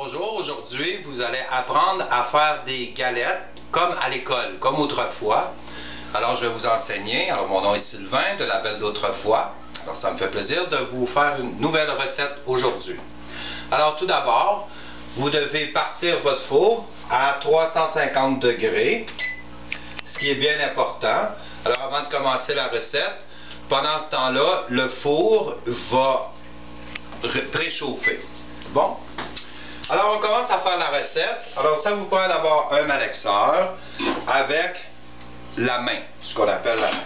bonjour. Aujourd'hui, vous allez apprendre à faire des galettes comme à l'école, comme autrefois. Alors, je vais vous enseigner. Alors, mon nom est Sylvain de La Belle d'Autrefois. Alors, ça me fait plaisir de vous faire une nouvelle recette aujourd'hui. Alors, tout d'abord, vous devez partir votre four à 350 degrés, ce qui est bien important. Alors, avant de commencer la recette, pendant ce temps-là, le four va préchauffer. Bon. Alors, on commence à faire la recette. Alors, ça vous prend d'abord un malaxeur avec la main, ce qu'on appelle la main.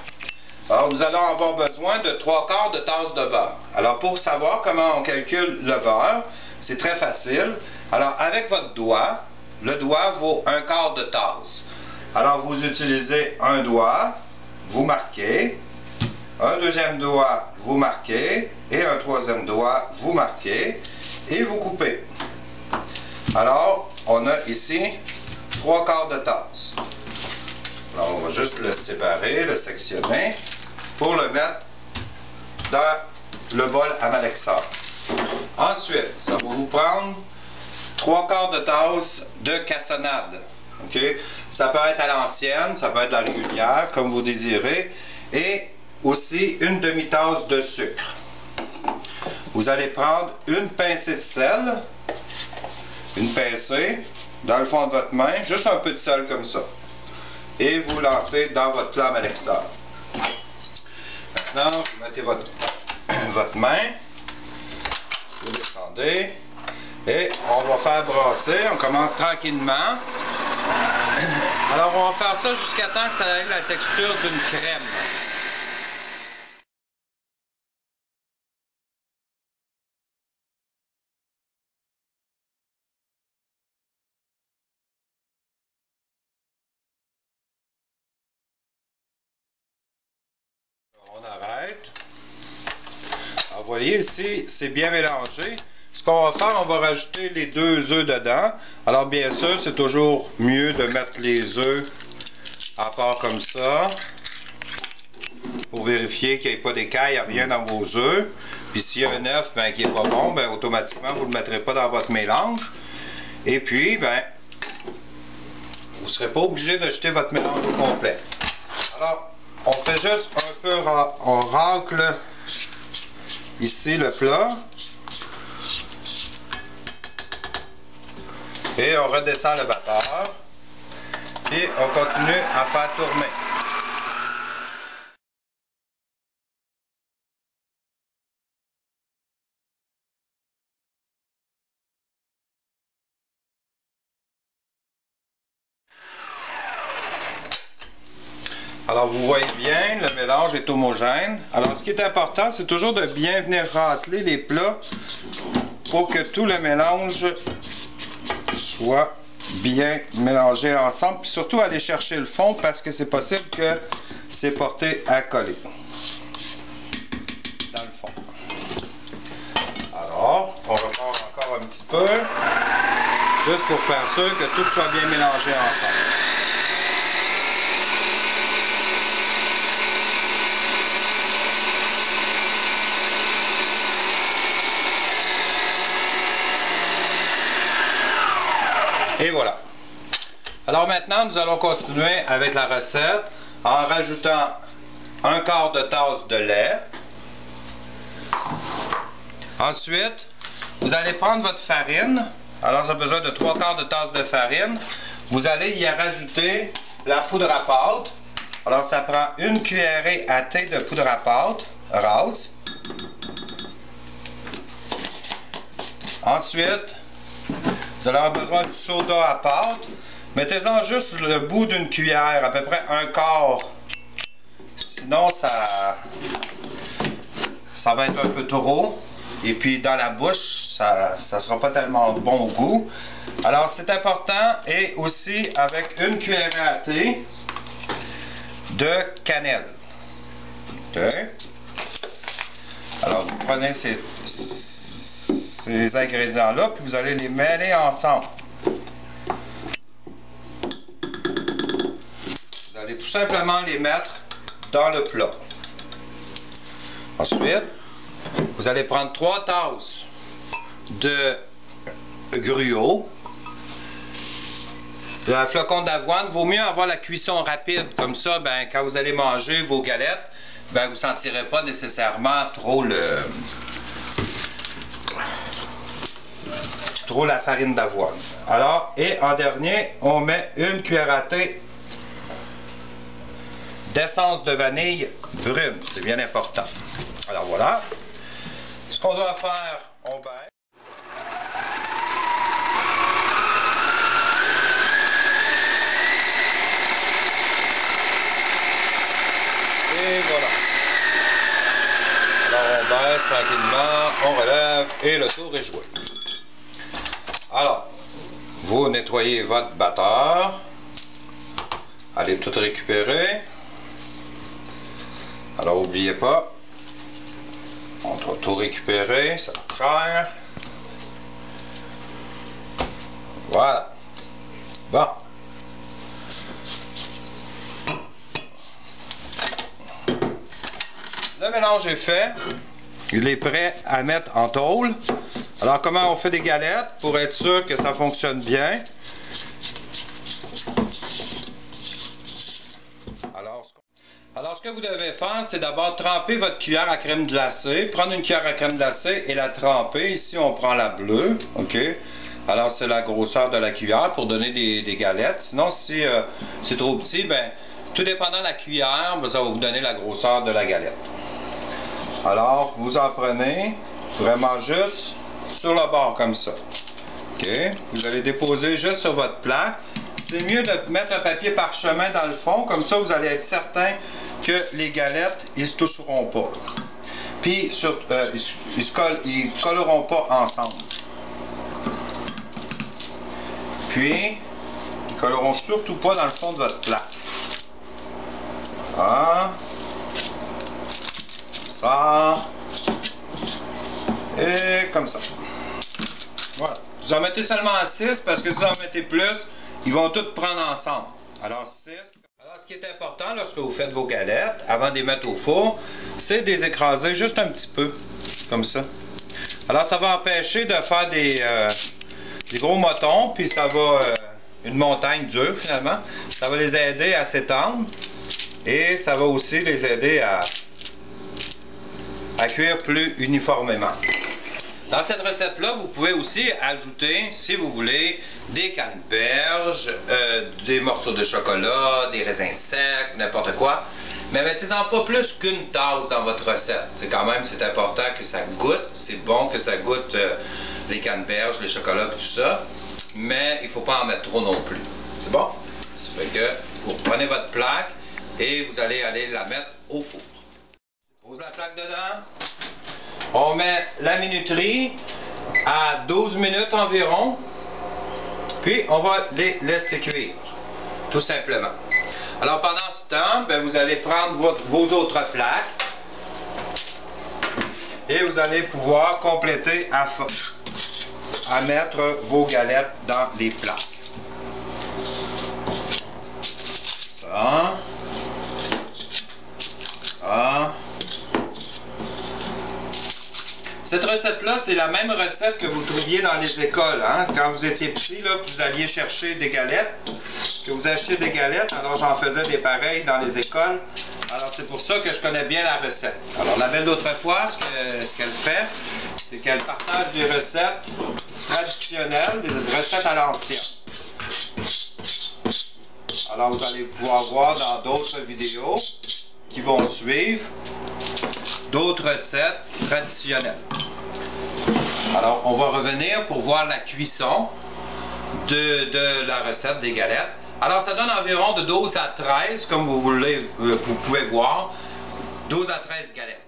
Alors, nous allons avoir besoin de 3/4 de tasse de beurre. Alors, pour savoir comment on calcule le beurre, c'est très facile. Alors, avec votre doigt, le doigt vaut 1/4 de tasse. Alors, vous utilisez un doigt, vous marquez, un deuxième doigt, vous marquez, et un troisième doigt, vous marquez, et vous coupez. Alors, on a ici 3/4 de tasse. Alors, on va juste le séparer, le sectionner, pour le mettre dans le bol à malaxeur. Ensuite, ça va vous prendre 3/4 de tasse de cassonade. Okay? Ça peut être à l'ancienne, ça peut être à la régulière, comme vous désirez, et aussi une demi-tasse de sucre. Vous allez prendre une pincée de sel, une pincée dans le fond de votre main, juste un peu de sel comme ça, et vous lancez dans votre plat à malaxeur. Maintenant, vous mettez votre main, vous descendez, et on va faire brasser. On commence tranquillement. Alors, on va faire ça jusqu'à temps que ça ait la texture d'une crème. On arrête. Alors, vous voyez ici, c'est bien mélangé. Ce qu'on va faire, on va rajouter les 2 œufs dedans. Alors, bien sûr, c'est toujours mieux de mettre les œufs à part comme ça, pour vérifier qu'il n'y ait pas d'écailles, rien dans vos œufs. Puis s'il y a un œuf qui n'est pas bon, automatiquement, vous ne le mettrez pas dans votre mélange. Et puis, vous ne serez pas obligé de jeter votre mélange au complet. Alors, on fait juste un peu, on racle ici le plat. Et on redescend le vapeur. Et on continue à faire tourner. Alors, vous voyez bien, le mélange est homogène. Alors, ce qui est important, c'est toujours de bien venir racler les plats pour que tout le mélange soit bien mélangé ensemble. Puis surtout, aller chercher le fond parce que c'est possible que c'est porté à coller dans le fond. Alors, on repart encore un petit peu, juste pour faire sûr que tout soit bien mélangé ensemble. Et voilà. Alors maintenant, nous allons continuer avec la recette en rajoutant 1/4 de tasse de lait. Ensuite, vous allez prendre votre farine. Alors, ça a besoin de 3/4 de tasse de farine. Vous allez y rajouter la poudre à pâte. Alors, ça prend une cuillerée à thé de poudre à pâte rase. Ensuite, vous allez avoir besoin du soda à pâte. Mettez-en juste le bout d'une cuillère, à peu près 1/4. Sinon, ça va être un peu trop. Et puis, dans la bouche, ça ne sera pas tellement bon au goût. Alors, c'est important. Et aussi, avec une cuillère à thé de cannelle. Okay. Alors, vous prenez ces ingrédients-là, puis vous allez les mêler ensemble. Vous allez tout simplement les mettre dans le plat. Ensuite, vous allez prendre 3 tasses de gruau. Le flocon d'avoine, vaut mieux avoir la cuisson rapide. Comme ça, ben, quand vous allez manger vos galettes, ben, vous ne sentirez pas nécessairement trop la farine d'avoine. Alors, et en dernier, on met une cuillère à thé d'essence de vanille brune. C'est bien important. Alors voilà. Ce qu'on doit faire, on baisse. Et voilà. Alors on baisse tranquillement, on relève et le tour est joué. Alors, vous nettoyez votre batteur. Allez tout récupérer. Alors n'oubliez pas, on doit tout récupérer, ça coûte cher. Voilà. Bon. Le mélange est fait. Il est prêt à mettre en tôle. Alors, comment on fait des galettes pour être sûr que ça fonctionne bien? Alors, ce que vous devez faire, c'est d'abord tremper votre cuillère à crème glacée. Prendre une cuillère à crème glacée et la tremper. Ici, on prend la bleue. OK? Alors, c'est la grosseur de la cuillère pour donner des galettes. Sinon, si c'est trop petit, ben, tout dépendant de la cuillère, ben, ça va vous donner la grosseur de la galette. Alors, vous en prenez vraiment juste sur le bord comme ça. OK? Vous allez déposer juste sur votre plaque. C'est mieux de mettre un papier parchemin dans le fond, comme ça vous allez être certain que les galettes, ils ne se toucheront pas. Puis, ils ne colleront pas ensemble. Puis, ils ne colleront surtout pas dans le fond de votre plaque. Ah. Ça. Et comme ça. Voilà. Vous en mettez seulement 6 parce que si vous en mettez plus, ils vont tous prendre ensemble. Alors 6. Alors ce qui est important lorsque vous faites vos galettes, avant de les mettre au four, c'est de les écraser juste un petit peu. Comme ça. Alors ça va empêcher de faire des gros motons, puis ça va... une montagne dure finalement. Ça va les aider à s'étendre. Et ça va aussi les aider à cuire plus uniformément. Dans cette recette-là, vous pouvez aussi ajouter, si vous voulez, des canneberges, des morceaux de chocolat, des raisins secs, n'importe quoi. Mais mettez-en pas plus qu'une tasse dans votre recette. C'est quand même, c'est important que ça goûte. C'est bon que ça goûte les canneberges, les chocolats et tout ça. Mais il ne faut pas en mettre trop non plus. C'est bon? Ça fait que vous prenez votre plaque et vous allez la mettre au four. Pose la plaque dedans. On met la minuterie à 12 minutes environ. Puis on va les laisser cuire. Tout simplement. Alors pendant ce temps, ben, vous allez prendre vos autres plaques. Et vous allez pouvoir compléter à mettre vos galettes dans les plaques. Ça. Ça. Cette recette-là, c'est la même recette que vous trouviez dans les écoles. Hein? Quand vous étiez petit, là, vous alliez chercher des galettes, que vous achetiez des galettes, alors j'en faisais des pareils dans les écoles. Alors c'est pour ça que je connais bien la recette. Alors la belle d'autrefois, ce qu'elle fait, c'est qu'elle partage des recettes traditionnelles, des recettes à l'ancienne. Alors vous allez pouvoir voir dans d'autres vidéos qui vont suivre d'autres recettes traditionnelles. Alors, on va revenir pour voir la cuisson de la recette des galettes. Alors, ça donne environ de 12 à 13, comme vous pouvez voir, 12 à 13 galettes.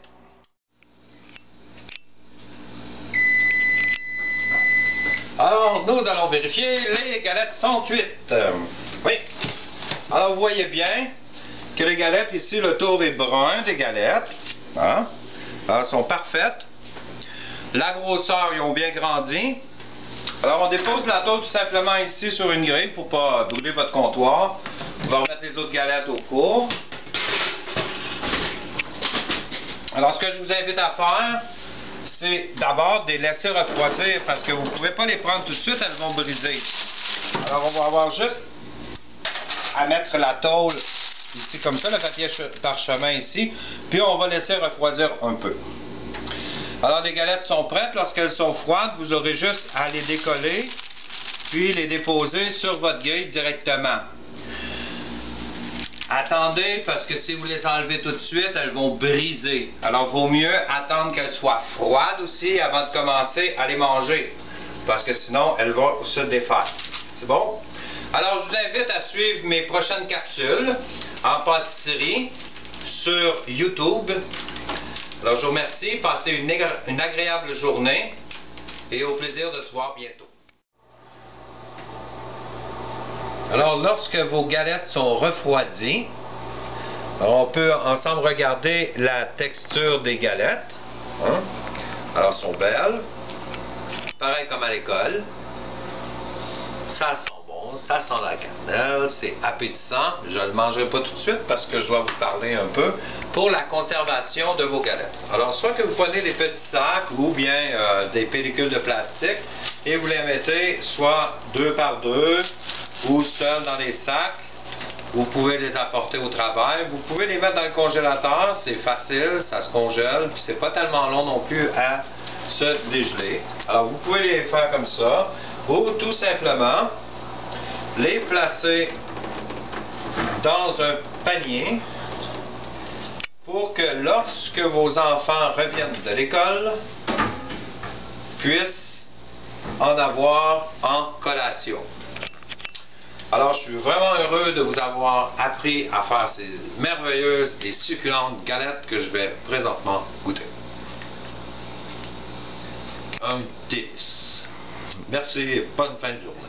Alors, nous allons vérifier, les galettes sont cuites. Oui. Alors, vous voyez bien que les galettes, ici, le tour est brun des galettes. Hein? Alors, elles sont parfaites. La grosseur, ils ont bien grandi. Alors, on dépose la tôle tout simplement ici sur une grille pour ne pas brûler votre comptoir. On va remettre les autres galettes au four. Alors, ce que je vous invite à faire, c'est d'abord de les laisser refroidir parce que vous ne pouvez pas les prendre tout de suite, elles vont briser. Alors, on va avoir juste à mettre la tôle ici comme ça, le papier parchemin ici, puis on va laisser refroidir un peu. Alors, les galettes sont prêtes. Lorsqu'elles sont froides, vous aurez juste à les décoller, puis les déposer sur votre grille directement. Attendez, parce que si vous les enlevez tout de suite, elles vont briser. Alors, il vaut mieux attendre qu'elles soient froides aussi avant de commencer à les manger, parce que sinon, elles vont se défaire. C'est bon? Alors, je vous invite à suivre mes prochaines capsules en pâtisserie sur YouTube. Alors, je vous remercie. Passez une agréable journée et au plaisir de se voir bientôt. Alors, lorsque vos galettes sont refroidies, on peut ensemble regarder la texture des galettes. Hein? Alors, elles sont belles. Pareil comme à l'école. Ça sent bon, ça sent la cannelle, c'est appétissant. Je ne le mangerai pas tout de suite parce que je dois vous parler un peu pour la conservation de vos galettes. Alors, soit que vous prenez des petits sacs ou bien des pellicules de plastique et vous les mettez soit 2 par 2 ou seuls dans les sacs. Vous pouvez les apporter au travail. Vous pouvez les mettre dans le congélateur. C'est facile, ça se congèle. Puis c'est pas tellement long non plus à se dégeler. Alors vous pouvez les faire comme ça. Ou tout simplement les placer dans un panier pour que lorsque vos enfants reviennent de l'école, puissent en avoir en collation. Alors, je suis vraiment heureux de vous avoir appris à faire ces merveilleuses et succulentes galettes que je vais présentement goûter. Un délice. Merci et bonne fin de journée.